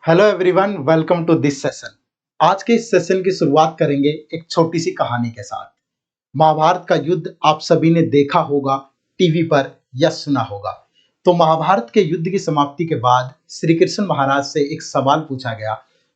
Hello everyone, welcome to this session. आज के इस सेशन की शुरुआत करेंगे एक छोटी सी कहानी के साथ। महाभारत का युद्ध आप सभी ने देखा होगा टीवी पर या सुना होगा। तो महाभारत के युद्ध की समाप्ति के बाद श्री कृष्ण महाराज से एक सवाल पूछा गया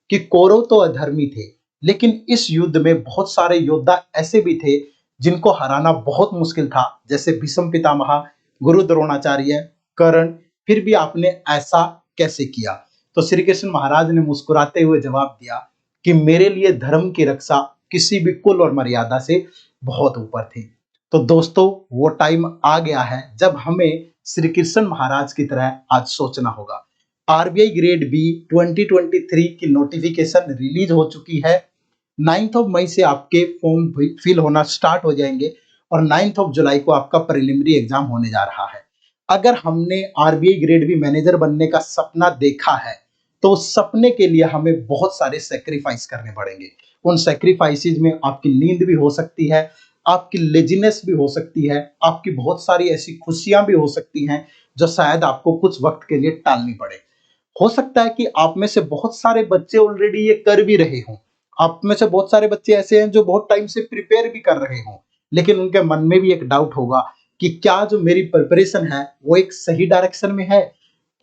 कि कौरव तो अधर्मी थे, लेकिन इस युद्ध में बहुत सारे योद्धा ऐसे भी थे जिनको हराना बहुत मुश्किल था, जैसे भीष्म पितामह, गुरु द्रोणाचार्य, कर्ण। फिर भी आपने ऐसा कैसे किया? तो श्री कृष्ण महाराज ने मुस्कुराते हुए जवाब दिया कि मेरे लिए धर्म की रक्षा किसी भी कुल और मर्यादा से बहुत ऊपर थी। तो दोस्तों, वो टाइम आ गया है जब हमें श्री कृष्ण महाराज की तरह आज सोचना होगा। आरबीआई ग्रेड बी 2023 की नोटिफिकेशन रिलीज हो चुकी है। 9th ऑफ मई से आपके फॉर्म फिल होना स्टार्ट हो जाएंगे और 9th ऑफ जुलाई को आपका प्रिलिमिनरी एग्जाम होने जा रहा है। अगर हमने आरबीआई ग्रेड बी मैनेजर बनने का सपना देखा है तो उस सपने के लिए हमें बहुत सारे सेक्रीफाइस करने पड़ेंगे। उन सेक्रीफाइसेस में आपकी नींद भी हो सकती है, आपकी लेजीनेस भी हो सकती है, आपकी बहुत सारी ऐसी खुशियां भी हो सकती हैं जो शायद आपको कुछ वक्त के लिए टालनी पड़े। हो सकता है कि आप में से बहुत सारे बच्चे ऑलरेडी ये कर भी रहे हों। आप में से बहुत सारे बच्चे ऐसे हैं जो बहुत टाइम से प्रिपेयर भी कर रहे हों, लेकिन उनके मन में भी एक डाउट होगा कि क्या जो मेरी प्रिपरेशन है वो एक सही डायरेक्शन में है,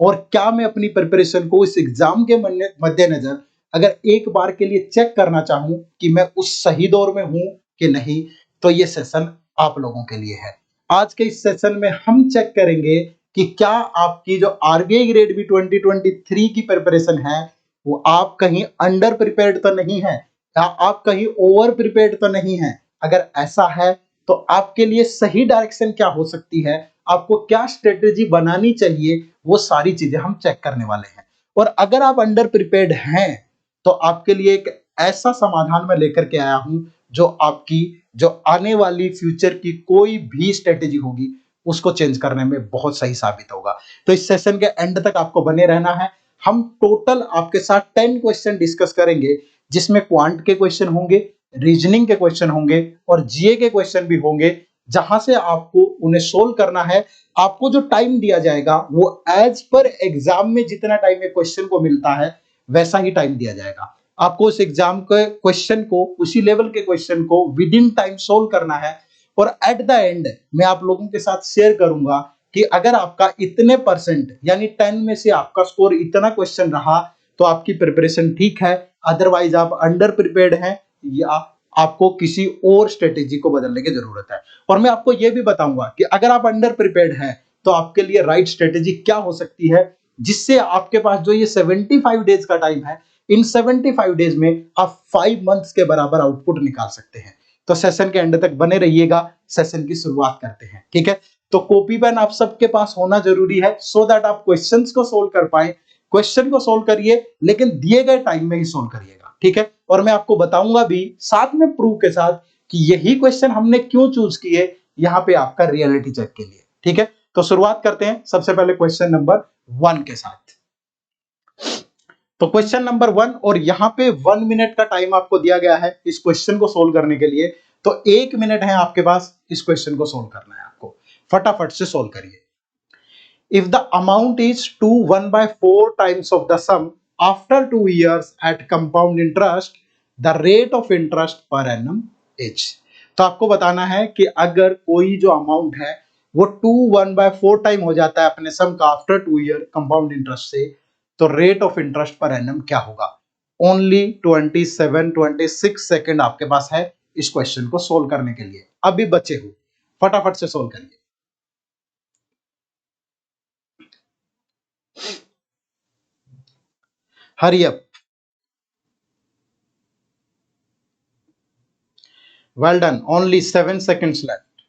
और क्या मैं अपनी प्रिपरेशन को इस एग्जाम के मद्देनजर अगर एक बार के लिए चेक करना चाहूं कि मैं उस सही दौर में हूं कि नहीं, तो ये सेशन आप लोगों के लिए है। आज के इस सेशन में हम चेक करेंगे कि क्या आपकी जो आरबीआई ग्रेड बी 2023 की प्रिपरेशन है वो आप कहीं अंडर प्रिपेयर्ड तो नहीं है या आप कहीं ओवर प्रिपेयर्ड तो नहीं है। अगर ऐसा है तो आपके लिए सही डायरेक्शन क्या हो सकती है, आपको क्या स्ट्रेटेजी बनानी चाहिए, वो सारी चीजें हम चेक करने वाले हैं। और अगर आप अंडर प्रिपेयर्ड हैं तो आपके लिए एक ऐसा समाधान मैं लेकर के आया हूं जो आपकी जो आने वाली फ्यूचर की कोई भी स्ट्रेटेजी होगी उसको चेंज करने में बहुत सही साबित होगा। तो इस सेशन के एंड तक आपको बने रहना है। हम टोटल आपके साथ 10 क्वेश्चन डिस्कस करेंगे, जिसमें क्वांट के क्वेश्चन होंगे, रीजनिंग के क्वेश्चन होंगे और जीए के क्वेश्चन भी होंगे, जहां से आपको उन्हें सोल्व करना है। आपको जो टाइम दिया जाएगा वो एज पर एग्जाम में जितना टाइम एक क्वेश्चन को मिलता है वैसा ही टाइम दिया जाएगा। आपको उस एग्जाम के क्वेश्चन को, उसी लेवल के क्वेश्चन को विद इन टाइम सोल्व करना है। और एट द एंड मैं आप लोगों के साथ शेयर करूंगा कि अगर आपका इतने परसेंट यानी 10 में से आपका स्कोर इतना क्वेश्चन रहा तो आपकी प्रिपरेशन ठीक है, अदरवाइज आप अंडर प्रिपेयर्ड हैं या आपको किसी और स्ट्रेटेजी को बदलने की जरूरत है। और मैं आपको यह भी बताऊंगा कि अगर आप अंडर प्रिपेयर्ड हैं तो आपके लिए राइट स्ट्रेटेजी क्या हो सकती है, जिससे आपके पास जो ये 75 डेज का टाइम है, इन 75 डेज में आप 5 मंथ्स के बराबर आउटपुट निकाल सकते हैं। तो सेशन के एंड तक बने रहिएगा। सेशन की शुरुआत करते हैं, ठीक है? तो कॉपी पेन आप सबके पास होना जरूरी है सो दैट आप क्वेश्चंस को सोल्व कर पाए। क्वेश्चन को सोल्व करिए, लेकिन दिए गए टाइम में ही सोल्व करिएगा, ठीक है? और मैं आपको बताऊंगा भी साथ में प्रूफ के साथ कि यही क्वेश्चन हमने क्यों चूज किए यहाँ पे आपका रियलिटी चेक के लिए, ठीक है? तो शुरुआत करते हैं सबसे पहले क्वेश्चन नंबर 1 के साथ। तो क्वेश्चन नंबर 1, और यहाँ पे 1 मिनट का टाइम आपको दिया गया है इस क्वेश्चन को सोल्व करने के लिए। तो 1 मिनट है आपके पास इस क्वेश्चन को सोल्व करना है, आपको फटाफट से सोल्व करिए। If the amount is 2 1/4 times of the sum after 2 years at compound interest, the rate of interest per annum is। तो आपको बताना है कि अगर कोई जो अमाउंट है वो 2 1/4 टाइम हो जाता है अपने सम का आफ्टर 2 ईयर कंपाउंड इंटरेस्ट से, तो rate of interest per annum क्या होगा? ओनली 26 सेकेंड आपके पास है इस क्वेश्चन को सोल्व करने के लिए। अभी बचे हो, फटाफट से सोल्व करिए। Hurry up. Well done, only 7 seconds left.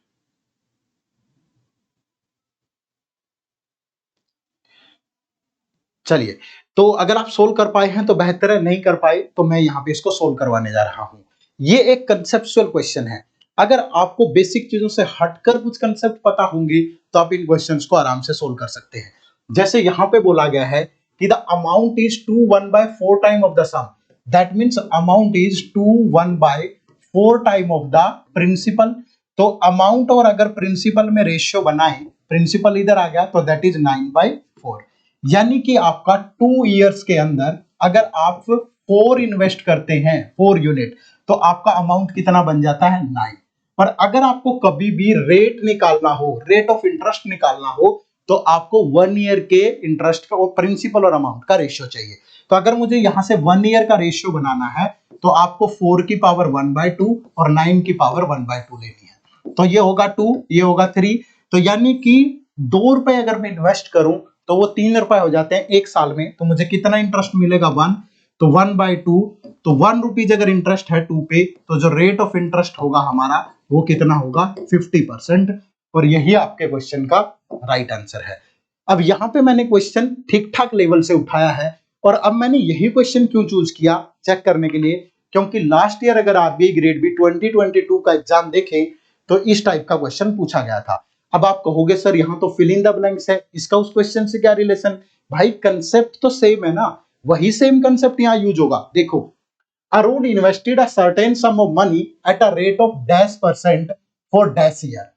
चलिए, तो अगर आप सोल्व कर पाए हैं तो बेहतर है, नहीं कर पाए तो मैं यहां पे इसको सोल्व करवाने जा रहा हूं। ये एक कंसेप्चुअल क्वेश्चन है। अगर आपको बेसिक चीजों से हटकर कुछ कंसेप्ट पता होंगे तो आप इन क्वेश्चंस को आराम से सोल्व कर सकते हैं। जैसे यहां पे बोला गया है कि the amount is 2 1/4 time of the sum, that means amount is 2 1/4 time of the principal. तो अमाउंट और अगर प्रिंसिपल में रेशियो बनाए, प्रिंसिपल इधर आ गया तो दैट इज 9/4, यानी कि आपका 2 इयर्स के अंदर अगर आप 4 इन्वेस्ट करते हैं 4 यूनिट तो आपका अमाउंट कितना बन जाता है 9। पर अगर आपको कभी भी रेट निकालना हो, रेट ऑफ इंटरेस्ट निकालना हो, तो आपको 1 ईयर के इंटरेस्ट का और प्रिंसिपल और अमाउंट का रेशियो चाहिए। तो अगर मुझे यहां से 1 ईयर का रेशियो बनाना है तो आपको 4 की पावर 1/2 और 9 की पावर 1/2 लेनी है। तो ये होगा 2, ये होगा 3। तो यानी कि 2 रुपए अगर मैं इन्वेस्ट करूं तो वो 3 रुपए हो जाते हैं एक साल में। तो मुझे कितना इंटरेस्ट मिलेगा 1, तो 1/2। तो 1 रुपीज अगर इंटरेस्ट है 2 पे, तो जो रेट ऑफ इंटरेस्ट होगा हमारा वो कितना होगा 50%। और यही आपके क्वेश्चन का राइट आंसर है। अब यहाँ पे मैंने क्वेश्चन ठीक ठाक लेवल से उठाया है। और अब मैंने यही क्वेश्चन क्यों चूज किया चेक करने के लिए, क्योंकि लास्ट ईयर अगर आरबीआई ग्रेड बी 2022 का एग्जाम देखें तो इस टाइप का क्वेश्चन पूछा गया था। अब आप कहोगे सर यहाँ तो फिल इन द ब्लैंक्स है, इसका उस क्वेश्चन से क्या रिलेशन? भाई कंसेप्ट तो सेम है ना, वही सेम कंसेप्ट यहाँ यूज होगा। देखो, Arun invested a certain sum of money at a rate of -% for dash year.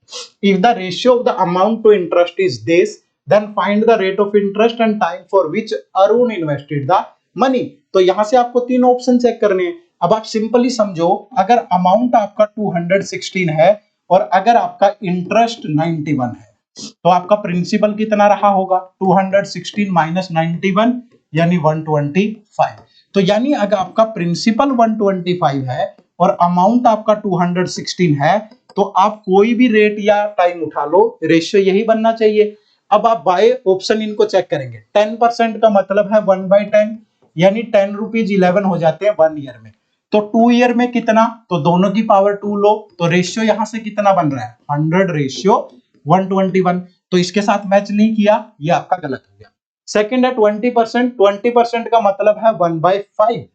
If the ratio of the amount to interest is this, then find the rate of interest and time for which Arun invested the money। तो यहां से आपको 3 option check करने हैं। अब आप simply समझो, अगर अमाउंट आपका 216 है और अगर आपका इंटरेस्ट 91 है तो आपका प्रिंसिपल कितना रहा होगा? 216 माइनस 91 यानी 125। तो यानी अगर आपका प्रिंसिपल 125 है और अमाउंट आपका 216 है तो आप कोई भी रेट या टाइम उठा लो, रेशियो यही बनना चाहिए। अब आप बाय ऑप्शन इनको चेक करेंगे। 10% का मतलब है 1/10 यानी 10 रुपीज 11 हो जाते हैं 1 ईयर में। तो 2 ईयर में कितना? तो दोनों की पावर 2 लो, तो रेशियो यहां से कितना बन रहा है 100/121। तो इसके साथ मैच नहीं किया, ये आपका गलत हो गया। सेकंड है 20%। 20% का मतलब है 1/5।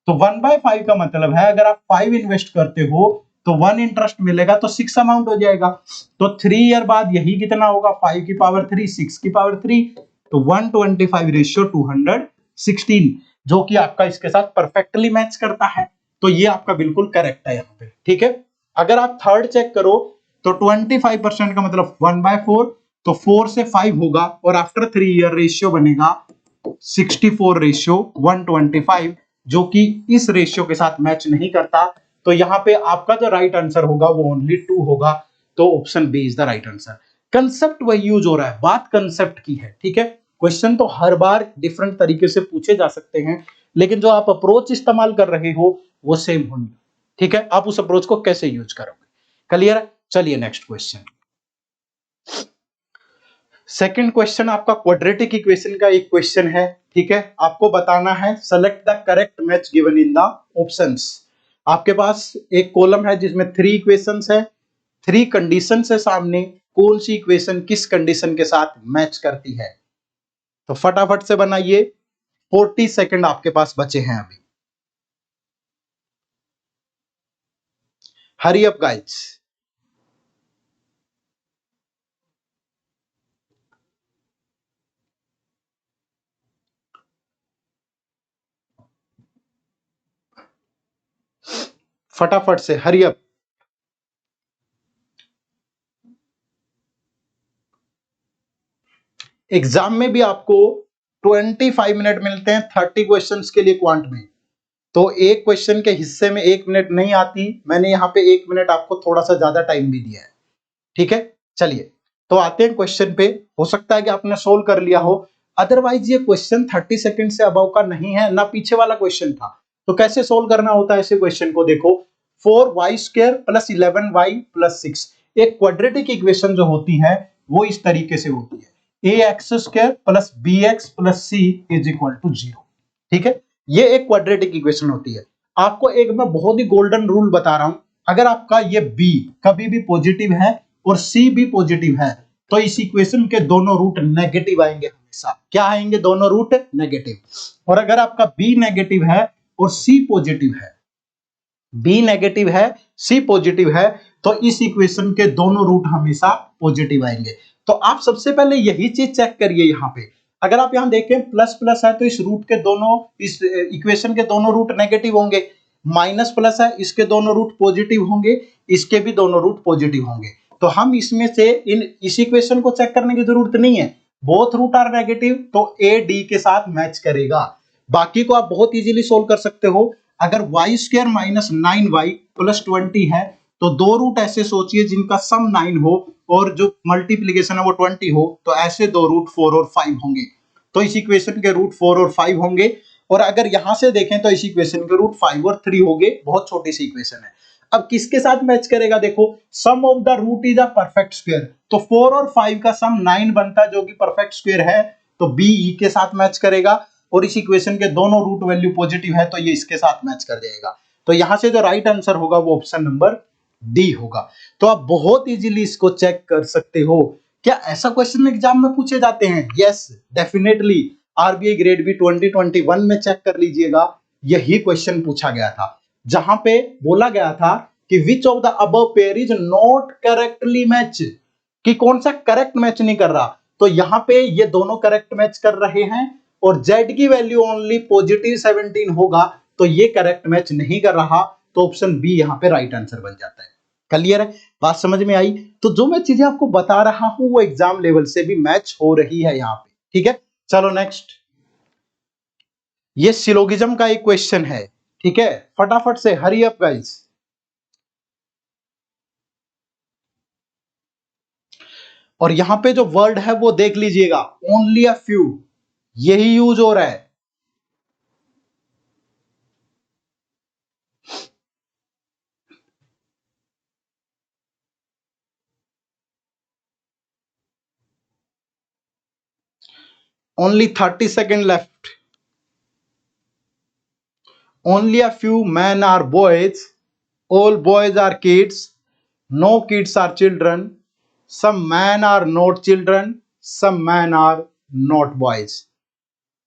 तो 1/5 का मतलब है अगर आप 5 इन्वेस्ट करते हो तो 1 इंटरेस्ट मिलेगा तो 6 अमाउंट हो जाएगा। तो 3 ईयर बाद यही कितना होगा? 5 की पावर 3, 6 की पावर 3। तो 125 रेशियो 216, जो कि आपका इसके साथ परफेक्टली मैच करता है। तो ये आपका बिल्कुल करेक्ट है यहाँ पे, ठीक है। अगर आप थर्ड चेक करो तो 25% का मतलब 1/4, तो 4 से 5 होगा और आफ्टर 3 ईयर रेशियो बनेगा 64/125, जो कि इस रेशियो के साथ मैच नहीं करता। तो यहाँ पे आपका जो राइट आंसर होगा वो ओनली 2 होगा। तो option B is the right answer. Concept वही यूज हो रहा है, बात कंसेप्ट की है, ठीक है। क्वेश्चन तो हर बार डिफरेंट तरीके से पूछे जा सकते हैं, लेकिन जो आप अप्रोच इस्तेमाल कर रहे हो वो सेम होनी, ठीक है। आप उस अप्रोच को कैसे यूज करोगे, क्लियर है। चलिए नेक्स्ट क्वेश्चन। सेकंड क्वेश्चन आपका क्वाड्रेटिक इक्वेशन का एक क्वेश्चन है, ठीक है। आपको बताना है select the correct match given in the options. आपके पास एक कॉलम है जिसमें 3 इक्वेशंस है, 3 कंडीशंस है सामने, कौन सी इक्वेशन किस कंडीशन के साथ मैच करती है। तो फटाफट से बनाइए, 40 सेकंड आपके पास बचे हैं अभी। Hurry up guys. फटाफट से हरी अप। एग्जाम में भी आपको 25 मिनट मिलते हैं 30 क्वेश्चंस के लिए क्वांट में। तो एक क्वेश्चन के हिस्से में 1 मिनट नहीं आती, मैंने यहाँ पे 1 मिनट आपको थोड़ा सा ज्यादा टाइम भी दिया है, ठीक है। चलिए तो आते हैं क्वेश्चन पे। हो सकता है कि आपने सोल्व कर लिया हो, अदरवाइज ये क्वेश्चन 30 सेकंड से अबव का नहीं है, ना पीछे वाला क्वेश्चन था। तो कैसे सोल्व करना होता है ऐसे क्वेश्चन को? देखो, 4y² + 11y + 6, एक क्वाड्रेटिक इक्वेशन जो होती है वो इस तरीके से होती है, ax² + bx + c = 0, ठीक है। ये एक क्वाड्रेटिक इक्वेशन होती है। आपको एक मैं बहुत ही गोल्डन रूल बता रहा हूं, अगर आपका ये b कभी भी पॉजिटिव है और c भी पॉजिटिव है तो इस इक्वेशन के दोनों रूट नेगेटिव आएंगे हमेशा। क्या आएंगे? दोनों रूट नेगेटिव। और अगर आपका b नेगेटिव है और c पॉजिटिव है, b नेगेटिव है c पॉजिटिव है, तो इस इक्वेशन के दोनों रूट हमेशा पॉजिटिव आएंगे। तो आप सबसे पहले यही चीज चेक करिए। यहाँ पे अगर आप यहाँ देखें प्लस प्लस है तो इस रूट के दोनों, इस इक्वेशन के दोनों रूट नेगेटिव होंगे। माइनस प्लस है, इसके दोनों रूट पॉजिटिव होंगे, इसके भी दोनों रूट पॉजिटिव होंगे। तो हम इसमें से इस इक्वेशन को चेक करने की जरूरत नहीं है, बोथ रूट आर नेगेटिव, तो ए डी के साथ मैच करेगा। बाकी को आप बहुत इजीली सोल्व कर सकते हो। अगर Y square minus 9y plus 20 है तो दो रूट ऐसे सोचिए जिनका सम 9 हो और जो मल्टीप्लीकेशन है वो 20 हो, तो ऐसे दो रूट 4 और 5 होंगे। तो इस इक्वेशन के रूट 4 और 5 होंगे। और अगर यहां से देखें तो इस इक्वेशन के रूट 5 और 3 होंगे। बहुत छोटी सी इक्वेशन है। अब किसके साथ मैच करेगा? देखो, sum of the root is a perfect square, तो 4 और 5 का सम 9 बनता है जो कि परफेक्ट स्क्वायर है, तो बी ई के साथ मैच करेगा। और इस इक्वेशन के दोनों रूट वैल्यू पॉजिटिव है तो ये इसके साथ मैच कर जाएगा। तो यहां से जो राइट आंसर होगा वो ऑप्शन नंबर डी होगा। तो आप बहुत इजीली इसको चेक कर सकते हो। क्या ऐसा क्वेश्चन एग्जाम में पूछे जाते हैं? Yes, definitely. RBI grade B 2021 में चेक कर लीजिएगा, यही क्वेश्चन पूछा गया था, जहां पे बोला गया था कि विच of the above pair is not correctly match, कि कौन सा करेक्ट मैच नहीं कर रहा। तो यहां पे ये दोनों करेक्ट मैच कर रहे हैं और z की वैल्यू ओनली पॉजिटिव 17 होगा, तो ये करेक्ट मैच नहीं कर रहा, तो ऑप्शन बी यहां पे राइट आंसर बन जाता है। क्लियर है? बात समझ में आई? तो जो मैं चीजें आपको बता रहा हूं वो एग्जाम लेवल से भी मैच हो रही है यहां पे। ठीक है, चलो नेक्स्ट। ये सिलोगिज्म का एक क्वेश्चन है। ठीक है, फटाफट से हरी अप गाइस। और यहां पे जो वर्ड है वो देख लीजिएगा, ओनली अ फ्यू, यही यूज हो रहा है। Only 30 second left. Only a few men are boys, all boys are kids, no kids are children, some men are not children, some men are not boys.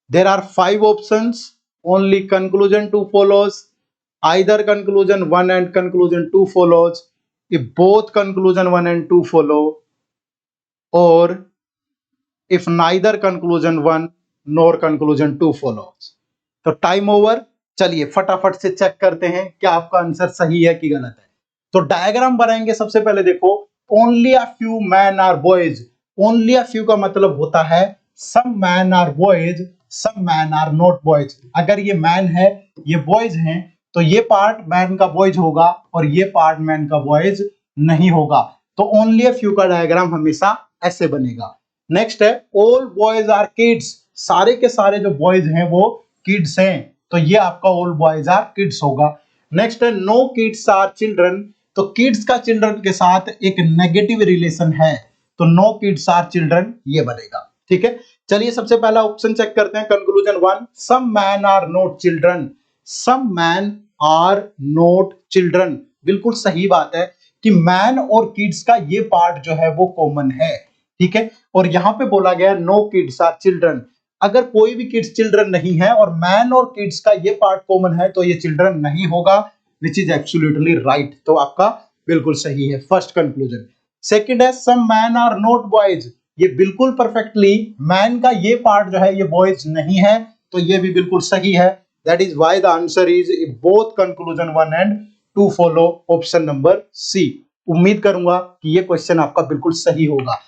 There are 5 options, only conclusion 2 follows, either conclusion 1 and conclusion 2 follows, if both conclusion 1 and 2 follow, or if neither conclusion 1 nor conclusion 2 follows. तो time over. चलिए फटाफट से check करते हैं क्या आपका answer सही है कि गलत है। तो डायग्राम बनाएंगे। सबसे पहले देखो, only a few men are boys. Only a few का मतलब होता है some man are boys, some man are not boys. अगर ये मैन है, ये बॉयज हैं, तो ये पार्ट मैन का बॉयज होगा और ये पार्ट मैन का बॉयज नहीं होगा। तो ओनली अ फ्यू का डायग्राम हमेशा ऐसे बनेगा। नेक्स्ट है ऑल बॉयज आर किड्स, सारे के सारे जो बॉयज हैं वो किड्स हैं, तो ये आपका ऑल बॉयज आर किड्स होगा। नेक्स्ट है नो किड्स आर चिल्ड्रन, तो किड्स का चिल्ड्रन के साथ एक नेगेटिव रिलेशन है, तो नो किड्स आर चिल्ड्रन ये बनेगा। ठीक है, चलिए सबसे पहला ऑप्शन चेक करते हैं, conclusion 1, some man are not children. Some man are not children, बिल्कुल सही बात है कि मैन और किड्स का ये पार्ट जो है वो कॉमन है। ठीक है, और यहां पे बोला गया नो किड्स आर चिल्ड्रन, अगर कोई भी किड्स चिल्ड्रन नहीं है और मैन और किड्स का ये पार्ट कॉमन है तो ये चिल्ड्रन नहीं होगा, विच इज एब्सोल्युटली राइट। तो आपका बिल्कुल सही है फर्स्ट कंक्लूजन। सेकंड है some man are not boys, ये बिल्कुल परफेक्टली मैन का ये पार्ट जो है ये बॉयज नहीं है, तो ये भी बिल्कुल सही है। That is why the answer is both conclusion 1 and 2 follow, option number C. उम्मीद करूंगा कि ये क्वेश्चन आपका बिल्कुल सही होगा।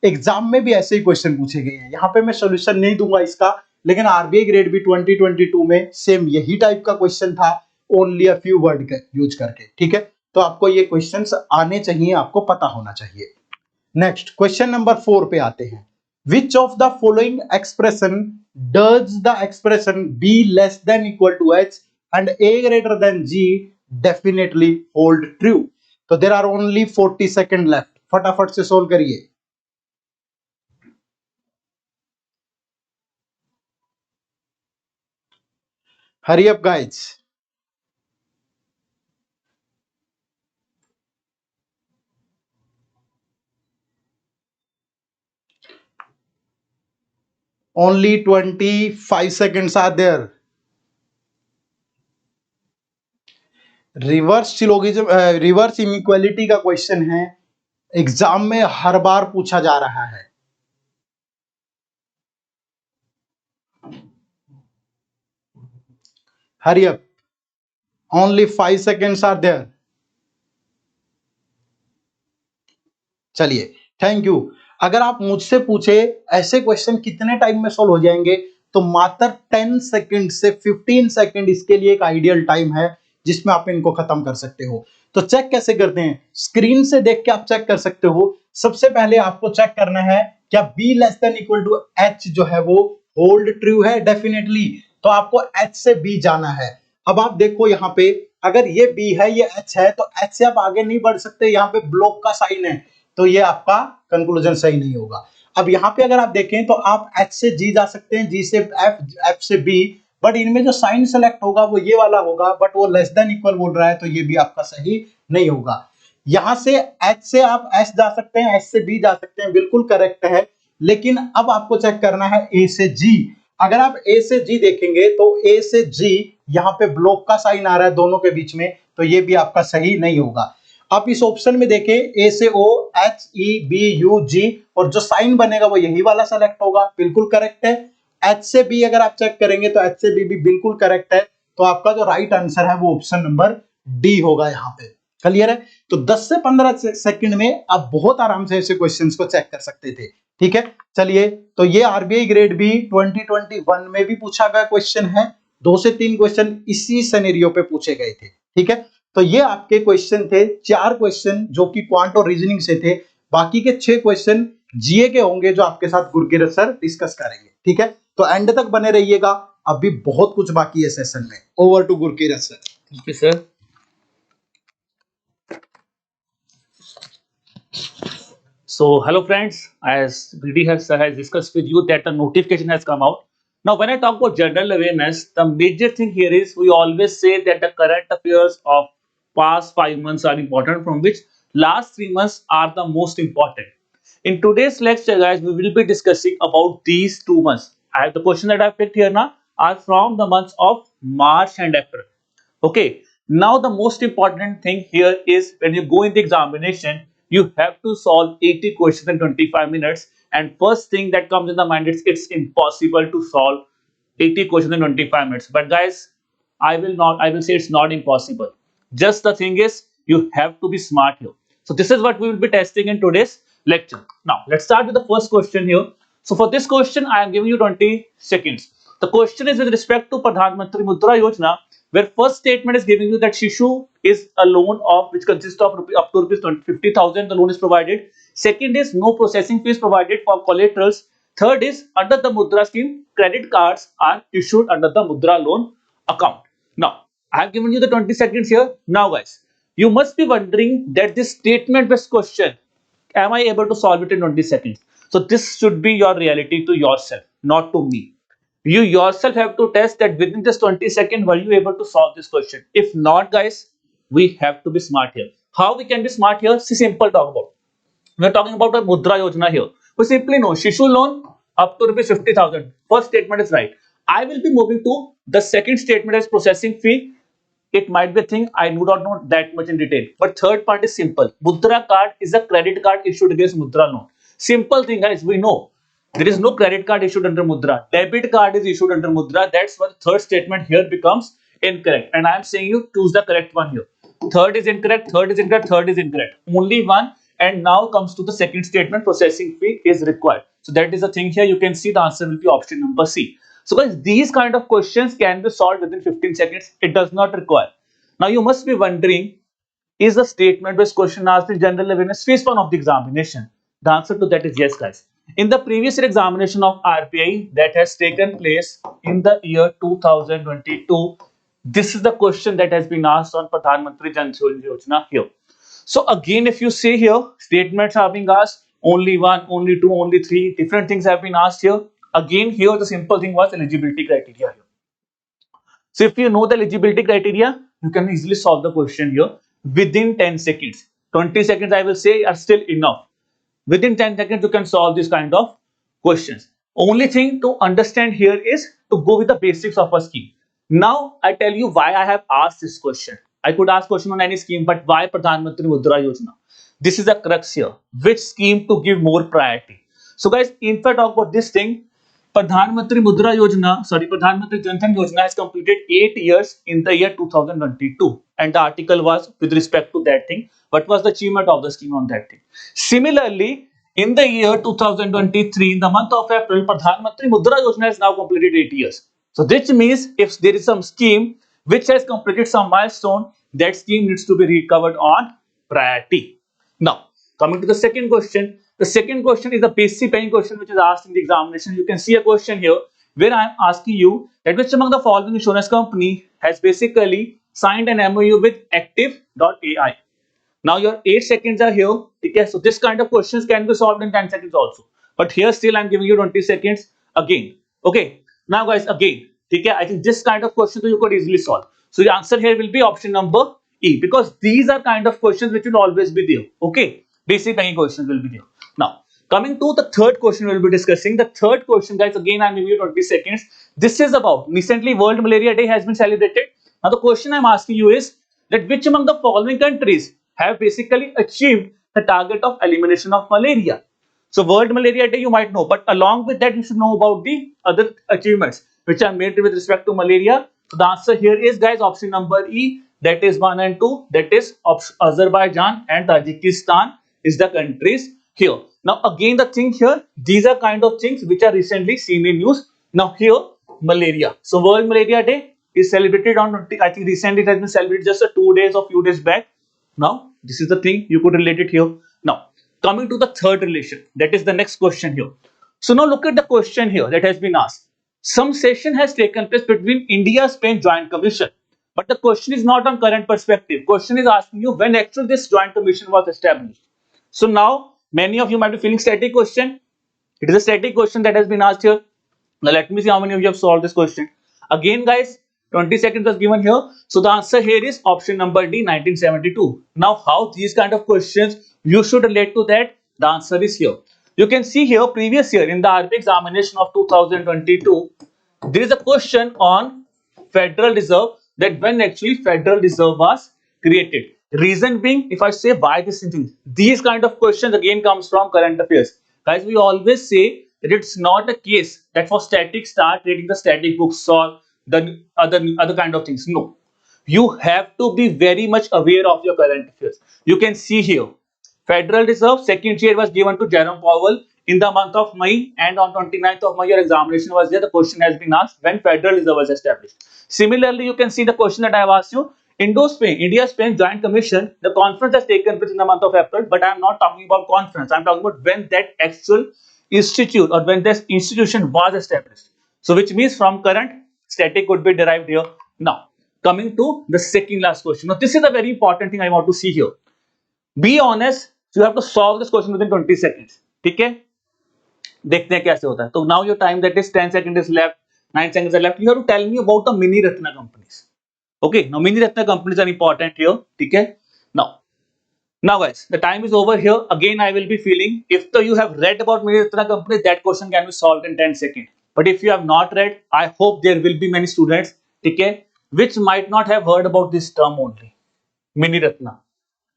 एग्जाम में भी ऐसे ही क्वेश्चन पूछे गए हैं, यहाँ पे मैं सॉल्यूशन नहीं दूंगा इसका, लेकिन आरबीआई ग्रेड बी 2022 में सेम यही टाइप का क्वेश्चन था, only a few word use करके। ठीक है, तो आपको ये क्वेश्चंस आने चाहिए, आपको पता होना चाहिए। नेक्स्ट क्वेश्चन नंबर 4 पे आते हैं, which of the following expression does the expression be less than equal to H and A greater than G definitely hold true. तो there are only 40 second left, फटाफट से सोल्व करिए। Hurry up, guys. Only 25 seconds are there. Reverse syllogism, reverse inequality का question है, exam में हर बार पूछा जा रहा है। Hurry up. Only 5 seconds are there. चलिए, थैंक यू। अगर आप मुझसे पूछे ऐसे क्वेश्चन कितने टाइम में सोल्व हो जाएंगे, तो मात्र 10 सेकंड से 15 सेकंड इसके लिए एक आइडियल टाइम है जिसमें आप इनको खत्म कर सकते हो। तो चेक कैसे करते हैं, स्क्रीन से देख के आप चेक कर सकते हो। सबसे पहले आपको चेक करना है क्या b less than equal to h जो है वो होल्ड ट्रू है, डेफिनेटली। तो आपको h से b जाना है। अब आप देखो यहाँ पे अगर ये b है ये h है तो h से आप आगे नहीं बढ़ सकते, यहाँ पे ब्लॉक का साइन है, तो ये आपका कंक्लूजन सही नहीं होगा। अब यहाँ पे अगर आप देखें तो आप h से g जा सकते हैं, g से f, f से b, बट इनमें जो साइन सेलेक्ट होगा वो ये वाला होगा, बट वो लेस देन इक्वल बोल रहा है, तो ये भी आपका सही नहीं होगा। यहां से h से आप s जा सकते हैं, s से b जा सकते हैं, बिल्कुल करेक्ट है। लेकिन अब आपको चेक करना है a से g। अगर आप a से g देखेंगे तो a से g यहाँ पे ब्लॉक का साइन आ रहा है दोनों के बीच में, तो ये भी आपका सही नहीं होगा। आप इस ऑप्शन में देखें a से o, h, e, b, u, g, और जो साइन बनेगा वो यही वाला सेलेक्ट होगा, बिल्कुल करेक्ट है। h से b अगर आप चेक करेंगे तो h से b भी बिल्कुल करेक्ट है। तो आपका जो राइट आंसर है वो ऑप्शन नंबर डी होगा यहाँ पे। क्लियर है? तो 10 से 15 सेकंड में आप बहुत आराम से ऐसे क्वेश्चंस को चेक कर सकते थे। ठीक है, चलिए, तो ये आरबीआई ग्रेड बी 2021 में भी पूछा गया क्वेश्चन है। 2 से 3 क्वेश्चन इसी सिनेरियो पे पूछे गए थे। ठीक है, तो ये आपके क्वेश्चन थे, 4 क्वेश्चन जो कि क्वांट और रीजनिंग से थे। बाकी के 6 क्वेश्चन जीए के होंगे जो आपके साथ गुरकीरत सर डिस्कस करेंगे। ठीक है, तो एंड तक बने रहिएगा, अभी बहुत कुछ बाकी है सेशन में। Over to Gurkirat sir. Thank you sir. So hello friends, as BD sir has discussed with you that the notification has come out. Now when I talk about general awareness, the major thing here is we always say that the current affairs of past 5 months are important, from which last 3 months are the most important. In today's lecture guys, we will be discussing about these 2 months. I have the question that I picked here now are from the months of March and April. Okay, now the most important thing here is when you go in the examination, you have to solve 80 questions in 25 minutes, and first thing that comes in the mind is it's impossible to solve 80 questions in 25 minutes. But guys, I will say it's not impossible. Just the thing is you have to be smart here. So this is what we will be testing in today's lecture. Now let's start with the first question here. So for this question I am giving you 20 seconds. The question is with respect to Pradhan Mantri Mudra Yojana, where first statement is giving you that Shishu is a loan of which consists of up to rupees 50,000. The loan is provided. Second is no processing fees provided for collaterals. Third is under the Mudra scheme, credit cards are issued under the Mudra loan account. Now I have given you the 20 seconds here. Now guys, you must be wondering that this statement based question, am I able to solve it in 20 seconds? So this should be your reality to yourself, not to me. You yourself have to test that within just 20 seconds were you able to solve this question. If not guys, we have to be smart here. How we can be smart here? See, simple talk about. We are talking about a Mudra Yojana here. We simply know Shishu loan up to rupees 50,000. First statement is right. I will be moving to the second statement as processing fee. It might be a thing I do not know that much in detail. But third part is simple. Mudra card is a credit card issued against Mudra loan. Simple thing guys, we know. There is no credit card issued under Mudra. Debit card is issued under Mudra. That's why the third statement here becomes incorrect. And I am saying you choose the correct one here. Third is incorrect, third is incorrect, third is incorrect. Only one. And now comes to the second statement, processing fee is required. So that is the thing here. You can see the answer will be option number C. So guys, these kind of questions can be solved within 15 seconds. It does not require. Now you must be wondering, is the statement based question asked in general awareness phase 1 of the examination? The answer to that is yes guys. In the previous year examination of RBI that has taken place in the year 2022, this is the question that has been asked on Pradhan Mantri Jan Dhan Yojana here. So again, if you see here, statements are being asked, only one, only two, only three, different things have been asked here. Again, here the simple thing was eligibility criteria here. So if you know the eligibility criteria, you can easily solve the question here within 10 seconds. 20 seconds I will say are still enough. Within 10 seconds you can solve this kind of questions. Only thing to understand here is to go with the basics of a scheme. Now I tell you why I have asked this question. I could ask question on any scheme, but why Pradhan Mantri Mudra Yojana? This is the crux here. Which scheme to give more priority? So guys, if I talk about this thing, Pradhan Mantri Mudra Yojana, Pradhan Mantri Jan Dhan Yojana has completed 8 years in the year 2022, and the article was with respect to that thing. What was the achievement of the scheme on that thing? Similarly, In the year 2023, in the month of April, Pradhan Mantri Mudra Yojana has now completed 8 years. So this means if there is some scheme which has completed some milestone, that scheme needs to be recovered on priority. Now, coming to the second question. The second question is the basic paying question which is asked in the examination. You can see a question here where I am asking you that which among the following insurance company has basically signed an MOU with Active.ai. Now your 8 seconds are here. Okay, so this kind of questions can be solved in 10 seconds also. But here still I'm giving you 20 seconds again. Okay, now guys again. Okay, I think this kind of question you could easily solve. So the answer here will be option number E, because these are kind of questions which will always be there. Okay, basic banking questions will be there. Now coming to the third question we'll be discussing. The third question, guys, again I'm giving you 20 seconds. This is about recently World Malaria Day has been celebrated. Now the question I'm asking you is that which among the following countries have basically achieved the target of elimination of malaria. So World Malaria Day you might know, but along with that you should know about the other achievements which are made with respect to malaria. So the answer here is, guys, option number E, that is 1 and 2, that is Azerbaijan and Tajikistan is the countries here. Now again the thing here, these are kind of things which are recently seen in news. Now here malaria. So World Malaria Day is celebrated on, I think recently it has been celebrated just 2 days or few days back. Now, this is the thing you could relate it here. Now, coming to the third relation, that is the next question here. So now look at the question here that has been asked. Some session has taken place between India-Spain Joint Commission, but the question is not on current perspective. Question is asking you when actually this Joint Commission was established. So now many of you might be feeling static question. It is a static question that has been asked here. Now let me see how many of you have solved this question. Again, guys, 20 seconds was given here. So the answer here is option number D, 1972. Now how these kind of questions you should relate to that? The answer is here. You can see here previous year in the RP examination of 2022, there is a question on Federal Reserve, that when actually Federal Reserve was created. Reason being, if I say why this thing, these kind of questions again comes from current affairs. Guys, we always say that it's not a case that for static start reading the static books or the other kind of things. No, you have to be very much aware of your current affairs. You can see here Federal Reserve second chair was given to Jerome Powell in the month of May, and on 29th of May your examination was there. The question has been asked when Federal Reserve was established. Similarly, you can see the question that I have asked you. Indo-Spain, India-Spain Joint Commission, the conference has taken place in the month of April, but I am not talking about conference. I am talking about when that actual institute or when this institution was established. So which means from current, static could be derived here. Now, coming to the second last question. Now, this is a very important thing I want to see here. Be honest, you have to solve this question within 20 seconds. ठीक है, देखते हैं कैसे होता है. So now your time, that is 10 seconds is left, 9 seconds are left. You have to tell me about the mini Ratna companies. Okay, now mini Ratna companies are important here. ठीक है. Now guys, the time is over here. Again, I will be feeling if you have read about mini Ratna companies, that question can be solved in 10 seconds. But if you have not read, I hope there will be many students, okay, which might not have heard about this term only. Mini Ratna.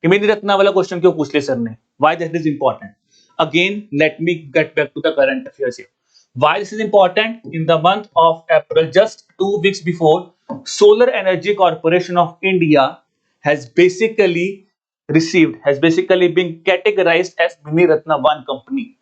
Mini Ratna wala question क्यों पूछ ले sir ने? Why that is important? Again, let me get back to the current affairs here. Why this is important? In the month of April, just 2 weeks before, Solar Energy Corporation of India has basically been categorized as Mini Ratna 1 company.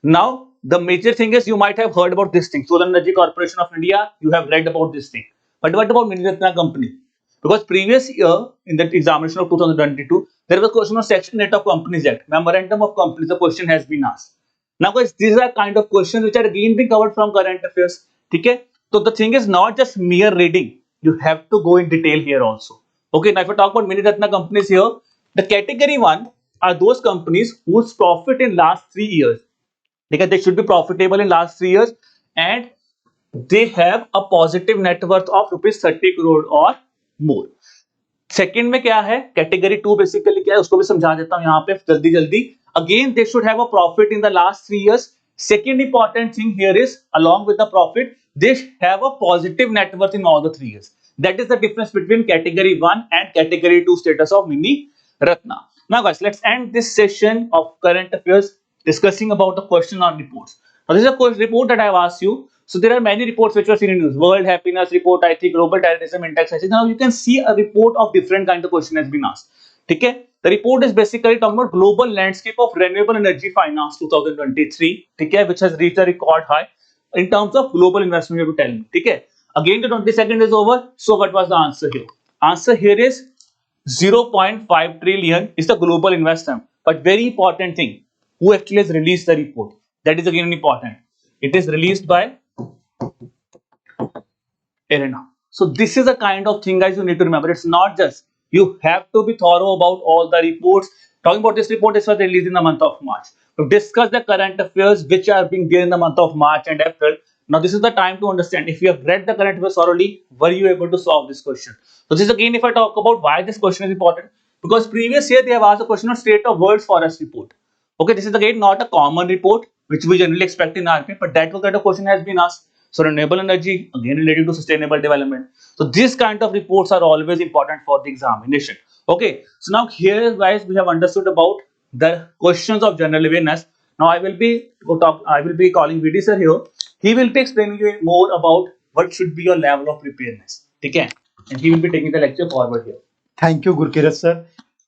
Now, the major thing is you might have heard about this thing, Solar Energy Corporation of India, you have read about this thing. But what about Mini Ratna company? Because previous year in the examination of 2022, there was a question on Section 8 of Companies Act, Memorandum of Companies, the question has been asked. Now guys, these are kind of questions which are again being covered from current affairs. Okay? So the thing is not just mere reading, you have to go in detail here also. Okay, now if I talk about Mini Ratna companies here, the category 1 are those companies whose profit in last 3 years, because they should be profitable in last 3 years and they have a positive net worth of rupees 30 crore or more. Second में क्या है, category 2 basically क्या है उसको भी समझा देता हूं यहां पे जल्दी. Again they should have a profit in the last 3 years. Second important thing here is along with the profit, they have a positive net worth in all the 3 years. That is the difference between category 1 and category 2 status of Mini Ratna. Now guys, let's end this session of current affairs discussing about the question on reports. Now this is a report that I have asked you. So there are many reports which were seen in news. World Happiness Report, I think Global Terrorism Index. Now you can see a report of different kind of question has been asked. ठीक है? The report is basically talking about global landscape of renewable energy finance 2023, ठीक है, which has reached a record high in terms of global investment. You have to tell me, ठीक है. Again, the 22nd is over. So what was the answer here? Answer here is 0.5 trillion is the global investment. But very important thing, who actually has released the report? That is again important. It is released by IRENA. So this is a kind of thing, guys, you need to remember. It's not just, you have to be thorough about all the reports. Talking about this report, this was released in the month of March. To discuss the current affairs which are being there in the month of March and April. Now this is the time to understand. If you have read the current affairs thoroughly, were you able to solve this question? So this is again, if I talk about why this question is important, because previous year they have asked a question on state of world's forest report. Okay, this is again not a common report which we generally expect in RP, but that kind of question has been asked. So renewable energy, again related to sustainable development. So these kind of reports are always important for the examination. Okay, so now here, guys, we have understood about the questions of general awareness. Now I will be calling VD sir here. He will be explaining you more about what should be your level of preparedness. Okay, and he will be taking the lecture forward here. Thank you Gurkirat sir.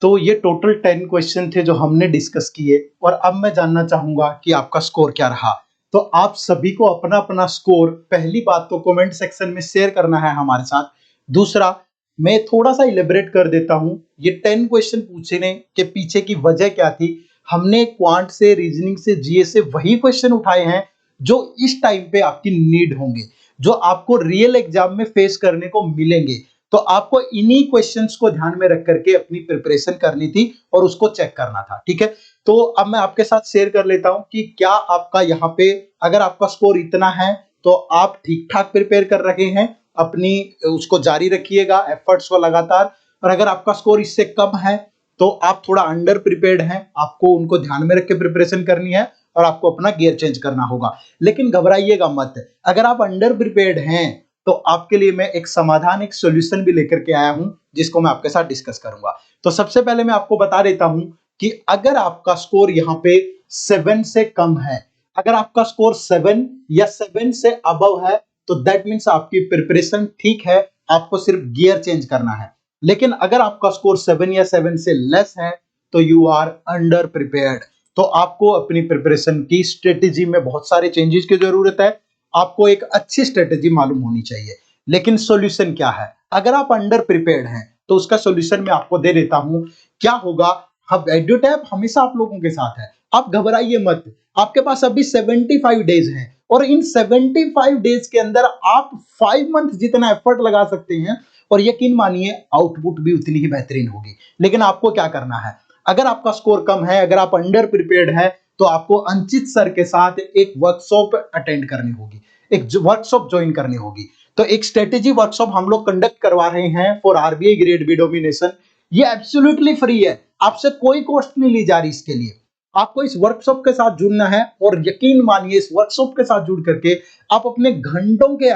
तो ये total 10 question थे जो हमने discuss किए, और अब मैं जानना चाहूंगा कि आपका स्कोर क्या रहा। तो आप सभी को अपना अपना स्कोर पहली बात तो कमेंट सेक्शन में शेयर करना है हमारे साथ। दूसरा, मैं थोड़ा सा इलेबरेट कर देता हूं, ये 10 क्वेश्चन पूछने के पीछे की वजह क्या थी। हमने क्वांट से, रीजनिंग से, जीए से वही क्वेश्चन उठाए हैं जो इस टाइम पे आपकी नीड होंगे, जो आपको रियल एग्जाम में फेस करने को मिलेंगे। तो आपको इन्हीं क्वेश्चंस को ध्यान में रख करके अपनी प्रिपरेशन करनी थी और उसको चेक करना था, ठीक है। तो अब मैं आपके साथ शेयर कर लेता हूं कि क्या आपका यहाँ पे, अगर आपका स्कोर इतना है तो आप ठीक ठाक प्रिपेयर कर रहे हैं, अपनी उसको जारी रखिएगा एफर्ट्स को लगातार। और अगर आपका स्कोर इससे कम है तो आप थोड़ा अंडर प्रिपेयर्ड हैं, आपको उनको ध्यान में रख के प्रिपरेशन करनी है और आपको अपना गियर चेंज करना होगा। लेकिन घबराइएगा मत, अगर आप अंडर प्रिपेयर्ड हैं तो आपके लिए मैं एक समाधान, एक सॉल्यूशन भी लेकर के आया हूं, जिसको मैं आपके साथ डिस्कस करूंगा। तो सबसे पहले मैं आपको बता देता हूं कि अगर आपका स्कोर यहाँ पे 7 से कम है, अगर आपका स्कोर 7 या 7 से अबव है, तो दैट मीन्स आपकी प्रिपरेशन ठीक है, आपको सिर्फ गियर चेंज करना है। लेकिन अगर आपका स्कोर 7 या 7 से लेस है तो यू आर अंडर प्रिपेयर्ड। तो आपको अपनी प्रिपरेशन की स्ट्रेटेजी में बहुत सारे चेंजेस की जरूरत है, आपको एक अच्छी स्ट्रेटेजी मालूम होनी चाहिए। लेकिन सॉल्यूशन क्या है? अगर आप अंडर प्रिपेयर्ड हैं तो उसका सॉल्यूशन मैं आपको दे देता हूं। क्या होगा? अब एड्यूटैप हमेशा आप लोगों के साथ है, आप घबराइए मत। आपके पास अभी 75 डेज हैं और इन 75 डेज के अंदर आप 5 मंथ जितना एफर्ट लगा सकते हैं, और यकीन मानिए आउटपुट भी उतनी ही बेहतरीन होगी। लेकिन आपको क्या करना है? अगर आपका स्कोर कम है, अगर आप अंडर प्रिपेयर्ड है, तो आपको अंचित सर के साथ एक वर्कशॉप अटेंड करनी होगी, एक वर्कशॉप ज्वाइन करनी होगी। तो एक स्ट्रेटेजी वर्कशॉप हम लोग कंडक्ट करवा रहे हैं for RBI grade B domination. ये एब्सोल्युटली फ्री है, आपसे कोई कॉस्ट नहीं ली जा रही इसके लिए। आपको इस वर्कशॉप के साथ जुड़ना है और यकीन मानिए इस वर्कशॉप के साथ जुड़ करके आप अपने घंटों के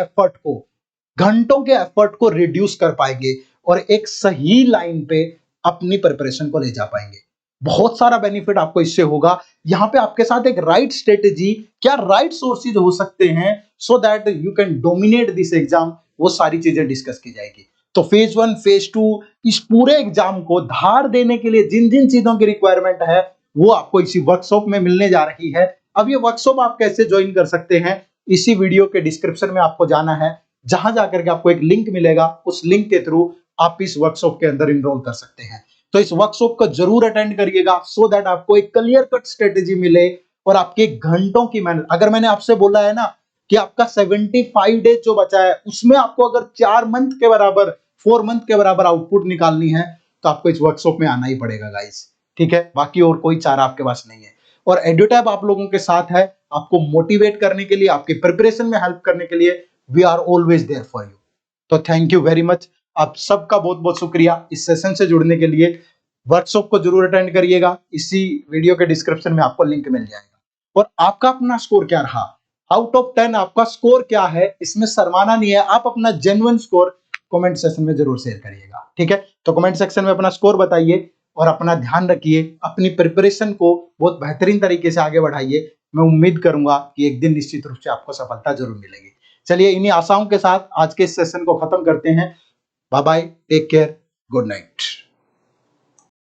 एफर्ट को रिड्यूस कर पाएंगे और एक सही लाइन पे अपनी प्रिपरेशन को ले जा पाएंगे। बहुत सारा बेनिफिट आपको इससे होगा। यहाँ पे आपके साथ एक राइट स्ट्रेटेजी, क्या राइट सोर्सेज हो सकते हैं so that you can dominate this exam, वो सारी चीजें डिस्कस की जाएगी। तो फेज 1, फेज 2, इस पूरे एग्जाम को धार देने के लिए जिन जिन चीजों की रिक्वायरमेंट है वो आपको इसी वर्कशॉप में मिलने जा रही है। अब ये वर्कशॉप आप कैसे ज्वाइन कर सकते हैं, इसी वीडियो के डिस्क्रिप्शन में आपको जाना है, जहां जाकर के आपको एक लिंक मिलेगा, उस लिंक के थ्रू आप इस वर्कशॉप के अंदर इनरोल कर सकते हैं। तो इस वर्कशॉप को जरूर अटेंड करिएगा सो दैट आपको एक क्लियर कट स्ट्रेटेजी मिले और आपके घंटों की मेहनत। अगर मैंने आपसे बोला है ना कि आपका 75 डेज जो बचा है उसमें आपको अगर 4 मंथ के बराबर, 4 मंथ के बराबर आउटपुट निकालनी है तो आपको इस वर्कशॉप में आना ही पड़ेगा गाइस, ठीक है। बाकी और कोई चारा आपके पास नहीं है। और एड्यूटैप आप लोगों के साथ है, आपको मोटिवेट करने के लिए, आपके प्रिपरेशन में हेल्प करने के लिए। We are always there for you. तो थैंक यू वेरी मच, आप सबका बहुत बहुत शुक्रिया इस सेशन से जुड़ने के लिए। वर्कशॉप को जरूर अटेंड करिएगा, इसी वीडियो के डिस्क्रिप्शन में आपको लिंक मिल जाएगा। और आपका अपना स्कोर क्या रहा, आउट ऑफ 10 आपका स्कोर क्या है, इसमें शर्माना नहीं है। आप अपना जेन्युइन स्कोर कमेंट सेक्शन में जरूर शेयर करिएगा, ठीक है। तो कमेंट सेक्शन में अपना स्कोर बताइए और अपना ध्यान रखिए, अपनी प्रिपरेशन को बहुत बेहतरीन तरीके से आगे बढ़ाइए। मैं उम्मीद करूंगा कि एक दिन निश्चित रूप से आपको सफलता जरूर मिलेगी। चलिए इन्हीं आशाओं के साथ आज के इस सेशन को खत्म करते हैं। Bye bye, take care, good night.